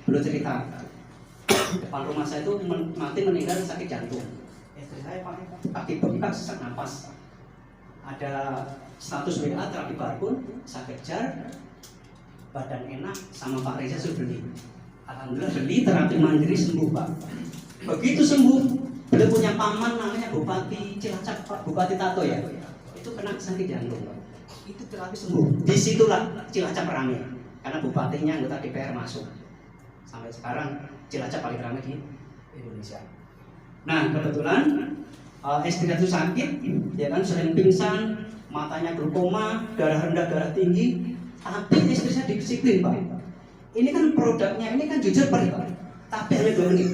Belum cerita. Depan rumah saya itu mati meninggal sakit jantung. Istri saya pakai bengkak sesak napas. Ada status WA terapi barpun, saya kejar, badan enak, sama Pak Reza sudah beli. Alhamdulillah beli terapi mandiri sembuh Pak. Begitu sembuh, beliau punya paman namanya Bupati Cilacap, Pak Bupati Tato ya. Itu kena sakit jantung Pak. Itu terapi sembuh. Disitulah Cilacap ramai, karena bupatinya anggota DPR masuk. Sampai sekarang Cilacap paling ramai di Indonesia. Nah kebetulan istri itu sakit, ya kan sering pingsan, matanya glaukoma, darah rendah, darah tinggi. Tapi istri saya disiplin Pak. Ini kan produknya, ini kan jujur Pak, tapi hanya 2 menit.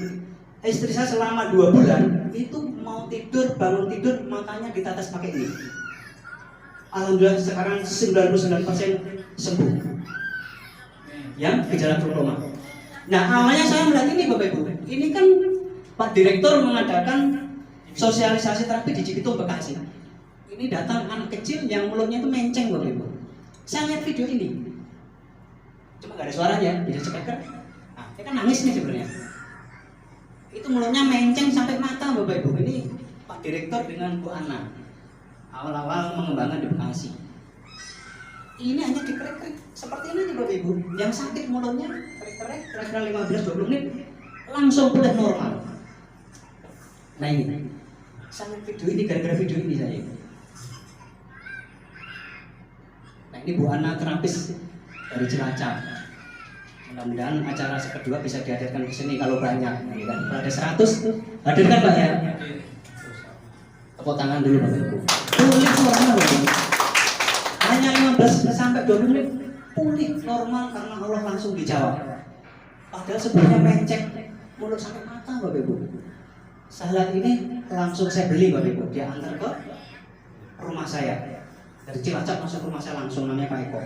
Istri saya selama 2 bulan itu mau tidur, bangun tidur, matanya ditetes pakai ini. Alhamdulillah sekarang 99% sembuh. Yang gejala glaukoma. Nah awalnya saya melihat ini Bapak Ibu. Ini kan Pak Direktur mengadakan sosialisasi terapi di Cibitung Bekasi. Ini datang anak kecil yang mulutnya itu menceng Bapak Ibu. Saya lihat video ini. Cuma gak ada suaranya, bisa speaker. Nah, dia kan nangis nih sebenarnya. Itu mulutnya menceng sampai mata Bapak Ibu. Ini Pak Direktur dengan Bu Ana. Awal-awal mengembangkan di Bekasi. Ini hanya dikerek-kerek seperti ini nih Bapak Ibu. Yang sakit mulutnya kerek-kerek kira-kira 15-20 menit langsung pulih normal. Nah ini, saya video ini gara-gara video ini saya. Nah ini Bu Ana terapis dari Cilacap. Mudah-mudahan acara kedua bisa dihadirkan ke sini kalau banyak. Ya kan? Kalau ada 100, hadirkan Pak ya. Tepuk tangan dulu Bapak Ibu. Pulih normal Bapak Ibu. Hanya 15 sampai 20 menit pulih normal karena Allah langsung dijawab. Padahal sebelumnya mencek mulut sampai mata Bapak Ibu. Salat ini langsung saya beli Bapak Ibu. Dia antar ke rumah saya. Dari Cilacap masuk ke rumah saya langsung, namanya Pak Eko.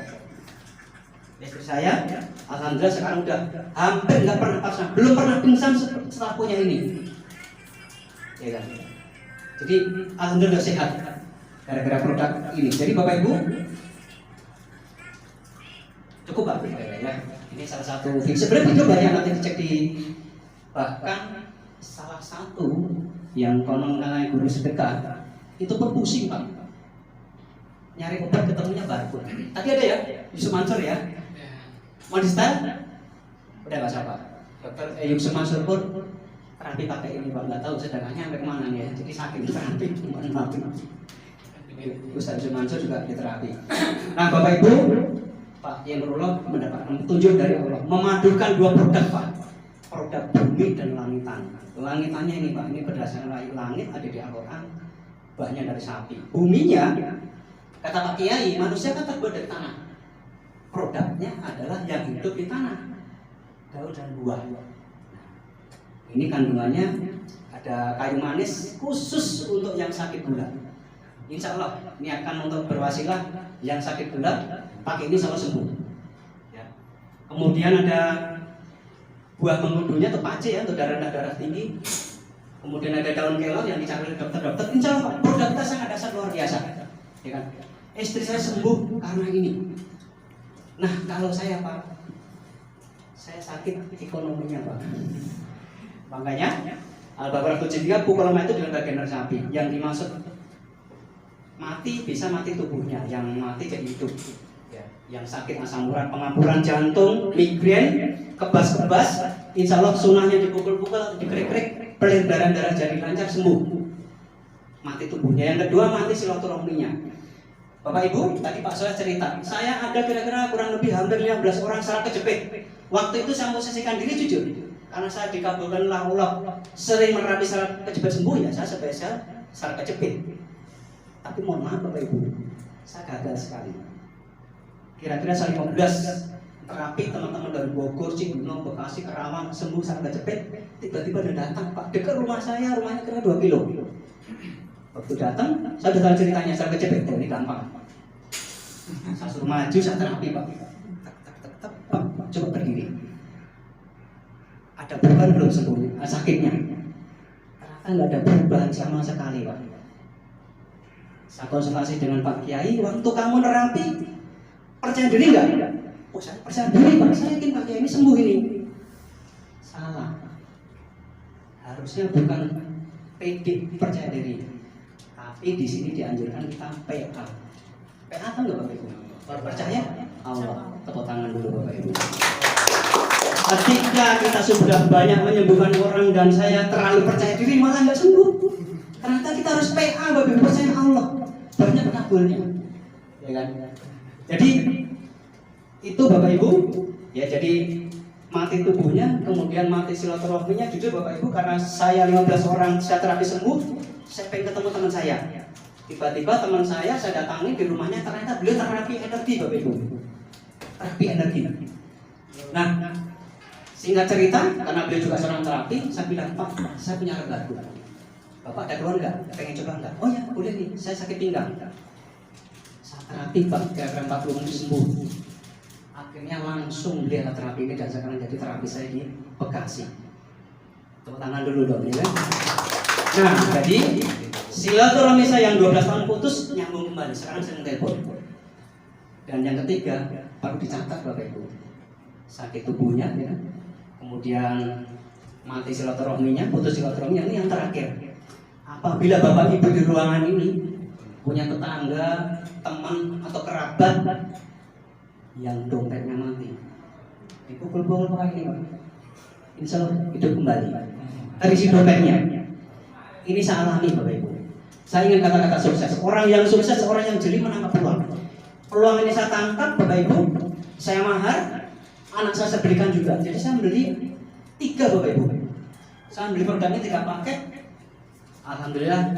Istri saya, alhamdulillah sekarang udah hampir nggak pernah pasang, belum pernah pingsan setelah punya ini. Ya kan? Jadi alhamdulillah sehat gara-gara produk ini. Jadi Bapak Ibu cukup Pak ya. Ini salah satu video. Sebenarnya video banyak nanti dicek di, bahkan salah satu yang konon katanya guru sedekah itu pusing Pak. Nyari obat ketemunya barcode. Tadi ada ya, Yusuf Mansur ya. Mau di start? Udah nggak siapa. Dokter Yusuf Mansur pun terapi pakai ini Pak. Nggak tahu sedekahnya sampai kemana nih ya. Jadi sakit terapi, maaf. Ustaz Yusuf Mansur juga diterapi. Nah Bapak Ibu, Pak yang berulok mendapatkan petunjuk dari Allah, memadukan 2 produk Pak. Produk bumi dan langitan. Langitannya ini Pak, ini berdasarkan langit ada di Al-Quran, banyak dari sapi. Buminya, kata Pak Kiai, manusia kan terbuat dari tanah. Produknya adalah yang hidup di tanah, daun dan buah. Ini kandungannya ada kayu manis khusus untuk yang sakit gula. Insya Allah ini akan untuk berwasilah yang sakit gula, pakai ini selalu sembuh. Ya. Kemudian ada buah mengkudunya atau pace ya, untuk darah tinggi. Kemudian ada daun kelor yang dicari oleh dokter-dokter. Insya Allah produk kita sangat dasar luar biasa. Ya kan? Istri saya sembuh karena ini. Nah kalau saya Pak, saya sakit ekonominya Pak. Makanya Al-Baqarah 73 pukul lemah itu dengan bagian dari sapi. Yang dimaksud mati bisa mati tubuhnya, yang mati jadi hidup. Ya. Yang sakit asam urat, pengamburan jantung, migrain, kebas-kebas, insya Allah sunahnya dipukul-pukul, dikerik-kerik, peredaran darah jadi lancar, sembuh. Mati tubuhnya. Yang kedua mati silaturahminya. Bapak Ibu, tadi Pak Soeh cerita, saya ada kira-kira kurang lebih hampir 15 orang saraf kejepit. Waktu itu saya posisikan diri jujur, karena saya dikabulkan Allah sering merapi saraf kejepit sembuh ya, saya spesial saraf kejepit. Tapi mohon maaf Bapak Ibu, saya gagal sekali. Kira-kira saya 15 terapi teman-teman dari Bogor, Cibinong, Bekasi, Karawang sembuh saraf kejepit. Tiba-tiba ada datang Pak, dekat rumah saya, rumahnya kira 2 kilo. Waktu datang, saya udah tahu ceritanya saraf kejepit, ini gampang. Saya suruh maju, saya terapi Pak. Pak, coba berdiri. Ada perubahan belum sembuh sakitnya? Ternyata nggak ada perubahan sama sekali Pak. Saya konsultasi dengan Pak Kiai, waktu kamu nerapi percaya diri nggak? Oh saya percaya diri Pak, saya yakin Pak Kiai ini sembuh ini. harusnya bukan PD percaya diri, tapi di sini dianjurkan kita PA. PA kan nggak Bapak Ibu? Percaya Allah. Tepuk tangan dulu Bapak Ibu. Ketika kita sudah banyak menyembuhkan orang dan saya terlalu percaya diri malah nggak sembuh. Ternyata kita harus PA Bapak Ibu, percaya Allah. Banyak kabulnya, ya kan? Jadi itu Bapak Ibu, ya jadi mati tubuhnya, kemudian mati silaturahminya. Jujur Bapak Ibu, karena saya 15 orang saya terapi sembuh, saya pengen ketemu teman saya. Tiba-tiba teman saya datangi di rumahnya, ternyata beliau terapi energi Bapak Ibu. Terapi energi. Nah, singkat cerita, karena beliau juga seorang terapi, saya bilang, Pak, saya punya lagu. Bapak ada keluar nggak? Pengen coba nggak? Oh ya, boleh nih, saya sakit pinggang. Saya terapi Pak, kira-kira 40 menit sembuh. Akhirnya langsung beli alat terapi ini dan sekarang jadi terapi saya di Bekasi. Tepuk tangan dulu dong, ya kan? Nah, jadi silaturahmi saya yang 12 tahun putus nyambung kembali. Sekarang saya telepon. Dan yang ketiga, perlu dicatat Bapak Ibu. Sakit tubuhnya, ya. Kemudian mati silaturahminya, putus silaturahminya, ini yang terakhir. Apabila Bapak Ibu di ruangan ini punya tetangga, teman atau kerabat yang dompetnya mati, dipukul-pukul pakai ini Pak, insya Allah hidup kembali. Terisi dompetnya. Ini saya alami Bapak Ibu. Saya ingin kata-kata sukses. Orang yang sukses, orang yang jeli menangkap peluang. Peluang ini saya tangkap Bapak Ibu. Saya mahar, anak saya belikan juga. Jadi saya beli 3 Bapak Ibu. Saya beli produk ini 3 paket. Alhamdulillah,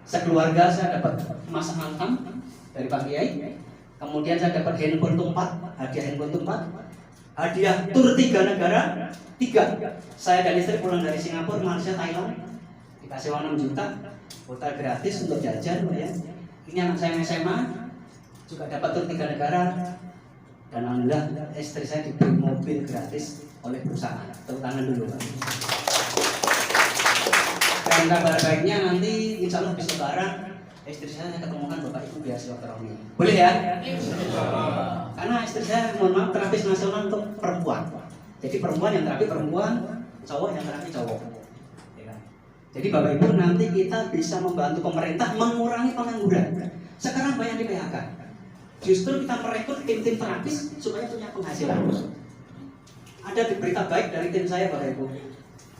sekeluarga saya dapat emas antam dari Pak Kiai. Kemudian saya dapat handphone tumpat, hadiah handphone tumpat, hadiah tur 3 negara, 3. Saya dan istri pulang dari Singapura, Malaysia, Thailand, dikasih uang 6 juta, hotel gratis untuk jajan, ya. Ini anak saya yang SMA juga dapat tur 3 negara, dan alhamdulillah istri saya diberi mobil gratis oleh perusahaan. Tepuk tangan dulu Pak. Dan kabar baiknya nanti insya Allah bisa lebaran istri saya ketemukan Bapak Ibu biar silaturahmi. Boleh ya? Karena istri saya mohon maaf terapis nasional untuk perempuan. Jadi perempuan yang terapi perempuan, cowok yang terapi cowok. Ya kan? Jadi Bapak Ibu nanti kita bisa membantu pemerintah mengurangi pengangguran. Sekarang banyak di PHK. Justru kita merekrut tim-tim terapis supaya punya penghasilan. Ada berita baik dari tim saya Bapak Ibu.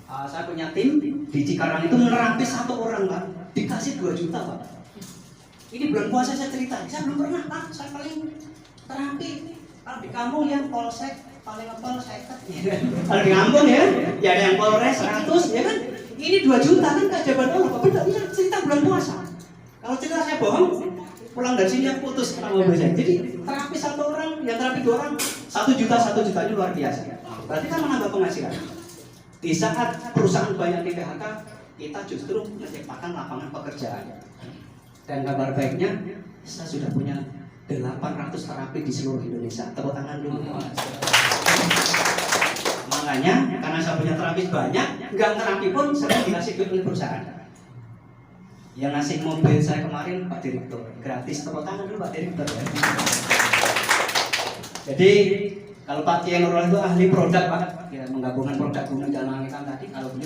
Saya punya tim di Cikarang itu menerapi 1 orang Pak, dikasih 2 juta Pak. Ini bulan puasa saya cerita, saya belum pernah Pak, saya paling terapi. Kalau di kampung ya polsek paling ngepol 50. Kalau di kampung ya ada yang polres 100, ya kan? Ini 2 juta kan keajaiban Allah Pak. Benar, ini cerita bulan puasa. Kalau cerita saya bohong, pulang dari sini aku putus sama saya. Jadi terapi 1 orang, yang terapi 2 orang, 1 juta ini luar biasa. Berarti kan menambah penghasilan. Di saat perusahaan banyak di PHK, kita justru menciptakan lapangan pekerjaan. Dan kabar baiknya, saya sudah punya 800 terapi di seluruh Indonesia. Tepuk tangan dulu. Makanya, karena saya punya terapis banyak, nggak terapi pun saya dikasih duit oleh perusahaan. Yang ngasih mobil saya kemarin Pak Direktur, gratis. Tepuk tangan dulu Pak Direktur. Ya. Jadi kalau Pak Kiai Nurul itu ahli produk Pak, ya, menggabungkan produk gunung dan langitan tadi. Kalau beliau